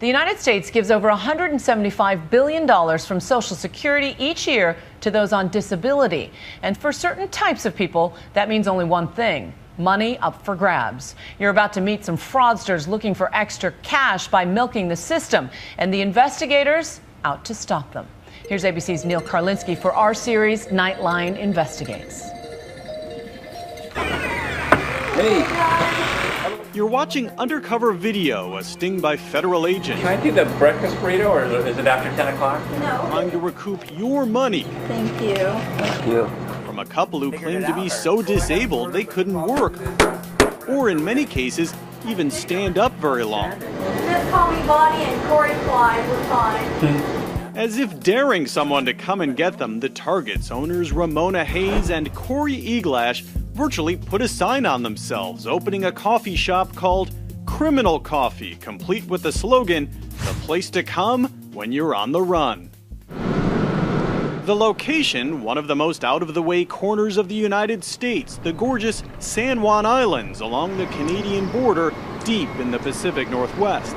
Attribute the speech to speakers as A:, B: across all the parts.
A: The United States gives over $175 billion from Social Security each year to those on disability. And for certain types of people, that means only one thing: money up for grabs. You're about to meet some fraudsters looking for extra cash by milking the system, and the investigators out to stop them. Here's ABC's Neil Karlinski for our series, Nightline Investigates.
B: Hey.
C: You're watching Undercover Video, a sting by federal agent.
B: Can I do the breakfast burrito, or is it after 10 o'clock?
D: No.
C: Trying to recoup your money.
D: Thank you.
B: Thank you.
C: From a couple who claimed to be so disabled they couldn't work, or in many cases, even stand up very long.
D: Just call me Bonnie and Corey Clyde. We're fine.
C: As if daring someone to come and get them, the Target's owners Ramona Hayes and Corey Eglash virtually put a sign on themselves, opening a coffee shop called Criminal Coffee, complete with the slogan, "The place to come when you're on the run." The location, one of the most out-of-the-way corners of the United States, the gorgeous San Juan Islands along the Canadian border, deep in the Pacific Northwest.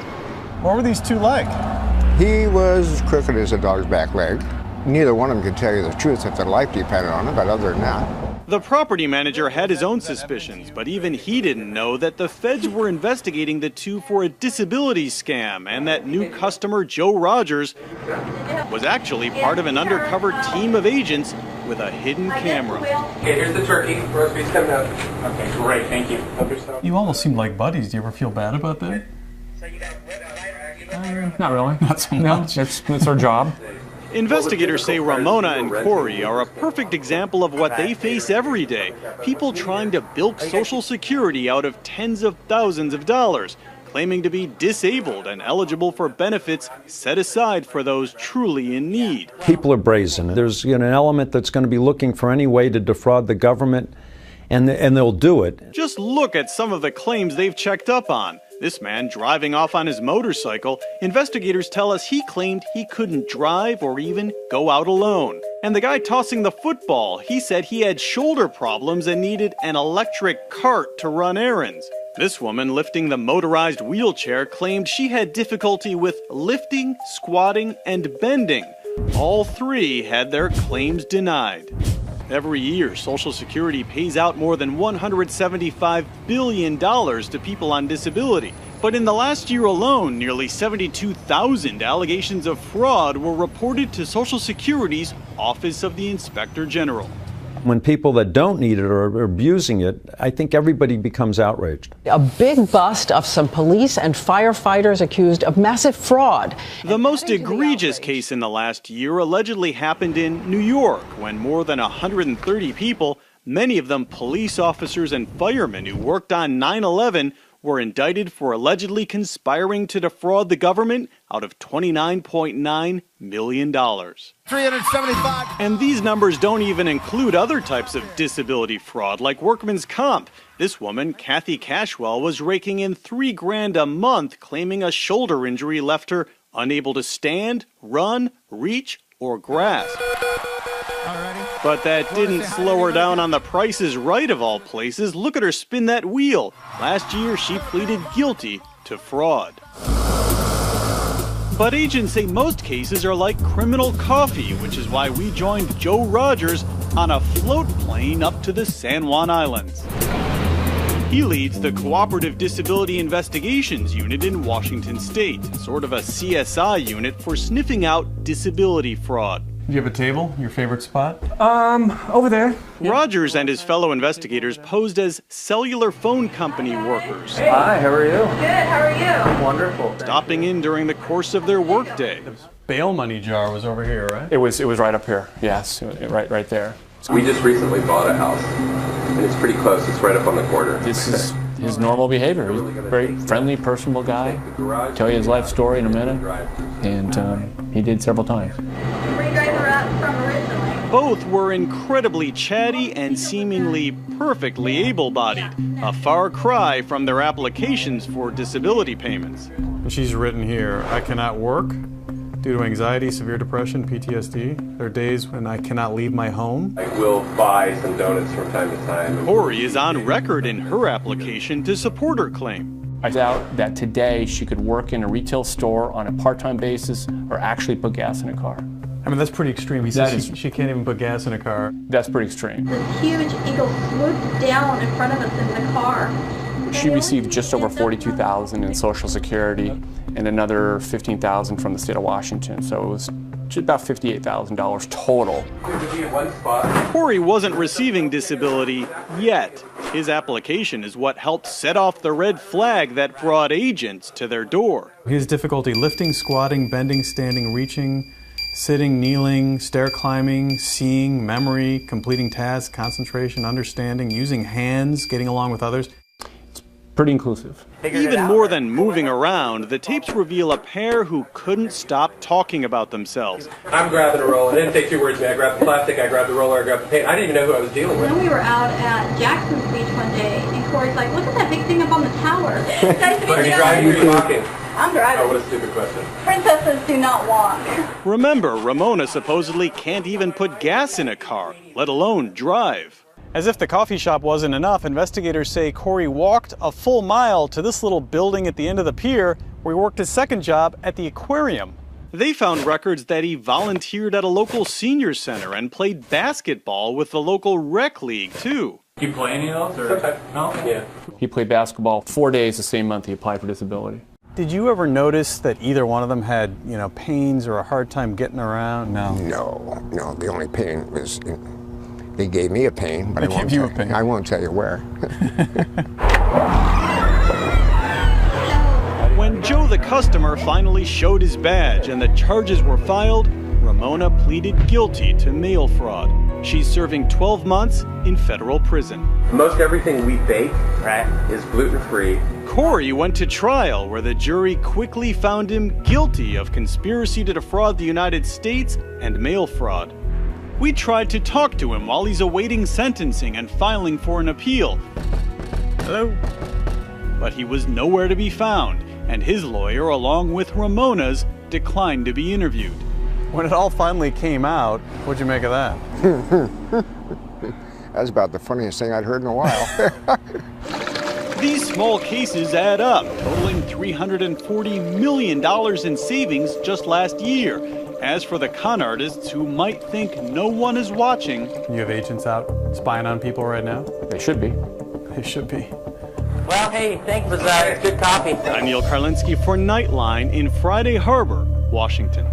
E: What were these two like?
F: He was as crooked as a dog's back leg. Neither one of them could tell you the truth if their life depended on it, but other than that.
C: The property manager had his own suspicions, but even he didn't know that the feds were investigating the two for a disability scam, and that new customer, Joe Rogers, was actually part of an undercover team of agents with a hidden camera.
B: Okay, here's the turkey. Roast beef's coming out. Okay, great, thank you.
E: You almost seem like buddies. Do you ever feel bad about that?
G: Not really.
E: Not so much.
G: No, it's our job.
C: Investigators say Ramona and Corey are a perfect example of what they face every day. People trying to bilk Social Security out of tens of thousands of dollars, claiming to be disabled and eligible for benefits set aside for those truly in need.
H: People are brazen. There's an element that's going to be looking for any way to defraud the government, and they'll do it.
C: Just look at some of the claims they've checked up on. This man driving off on his motorcycle, investigators tell us he claimed he couldn't drive or even go out alone. And the guy tossing the football, he said he had shoulder problems and needed an electric cart to run errands. This woman lifting the motorized wheelchair claimed she had difficulty with lifting, squatting, and bending. All three had their claims denied. Every year, Social Security pays out more than $175 billion to people on disability. But in the last year alone, nearly 72,000 allegations of fraud were reported to Social Security's Office of the Inspector General.
H: When people that don't need it are abusing it, I think everybody becomes outraged.
I: A big bust of some police and firefighters accused of massive fraud.
C: The most egregious case in the last year allegedly happened in New York, when more than 130 people, many of them police officers and firemen who worked on 9/11, were indicted for allegedly conspiring to defraud the government out of $29.9 million.
E: 375.
C: And these numbers don't even include other types of disability fraud, like workman's comp. This woman, Kathy Cashwell, was raking in $3,000 a month, claiming a shoulder injury left her unable to stand, run, reach, or grasp. But that didn't slow her down on the Price is Right of all places. Look at her spin that wheel. Last year, she pleaded guilty to fraud. But agents say most cases are like Criminal Coffee, which is why we joined Joe Rogers on a float plane up to the San Juan Islands. He leads the Cooperative Disability Investigations Unit in Washington State, sort of a CSI unit for sniffing out disability fraud.
E: Do you have a table? Your favorite spot?
G: Over there.
C: Rogers and his fellow investigators posed as cellular phone company workers.
B: Hi, how are you?
D: Good, how are you?
B: Wonderful.
C: Stopping in during the course of their workday.
E: Bail money jar was over here, right?
G: It was right up here. Yes, right there.
J: We just recently bought a house, and it's pretty close. It's right up on the corner.
G: This is his normal behavior. He's a very friendly, personable guy. Tell you his life story in a minute, and he did several times.
D: Where you guys are from originally?
C: Both were incredibly chatty and seemingly perfectly able-bodied, a far cry from their applications for disability payments.
E: She's written here, I cannot work due to anxiety, severe depression, PTSD. There are days when I cannot leave my home.
J: I will buy some donuts from time to time.
C: Corey is on record in her application to support her claim.
G: I doubt that today she could work in a retail store on a part-time basis or actually put gas in a car.
E: I mean, that's pretty extreme. He says she can't even put gas in a car.
G: That's pretty extreme.
D: The huge eagle swooped down in front of us in the car.
G: She received just over $42,000 in Social Security and another $15,000 from the state of Washington. So it was just about $58,000 total.
C: Corey wasn't receiving disability yet. His application is what helped set off the red flag that brought agents to their door.
E: He has difficulty lifting, squatting, bending, standing, reaching, sitting, kneeling, stair climbing, seeing, memory, completing tasks, concentration, understanding, using hands, getting along with others.
G: Pretty inclusive.
C: Even more than moving around, the tapes reveal a pair who couldn't stop talking about themselves.
J: I'm grabbing a roller. It didn't take 2 words to me. I grabbed the plastic, I grabbed the roller, I grabbed the paint. I didn't even know who I was dealing with.
D: Then we were out at Jackson's Beach one day, and Corey's like, look at that big thing up on the tower. Nice to meet
J: Are you
D: you.
J: driving or are you walking?
D: I'm driving.
J: Oh, what a stupid question.
D: Princesses do not walk.
C: Remember, Ramona supposedly can't even put gas in a car, let alone drive.
E: As if the coffee shop wasn't enough, investigators say Corey walked a full mile to this little building at the end of the pier where he worked his second job at the aquarium.
C: They found records that he volunteered at a local senior center and played basketball with the local rec league, too.
B: You play any of those? Or? No?
J: Yeah.
G: He played basketball 4 days the same month he applied for disability.
E: Did you ever notice that either one of them had, pains or a hard time getting around? No.
F: No. The only pain was, they gave me a pain, but I won't tell you where.
C: When Joe the customer finally showed his badge and the charges were filed, Ramona pleaded guilty to mail fraud. She's serving 12 months in federal prison.
J: Most everything we bake, is gluten-free.
C: Corey went to trial where the jury quickly found him guilty of conspiracy to defraud the United States and mail fraud. We tried to talk to him while he's awaiting sentencing and filing for an appeal. Hello? But he was nowhere to be found, and his lawyer, along with Ramona's, declined to be interviewed.
E: When it all finally came out, what'd you make of that?
F: That's about the funniest thing I'd heard in a while.
C: These small cases add up, totaling $340 million in savings just last year. As for the con artists who might think no one is watching...
E: You have agents out spying on people right now?
G: They should be.
E: They should be.
B: Well, hey, thanks for that. Good coffee.
C: I'm Neil Karlinski for Nightline in Friday Harbor, Washington.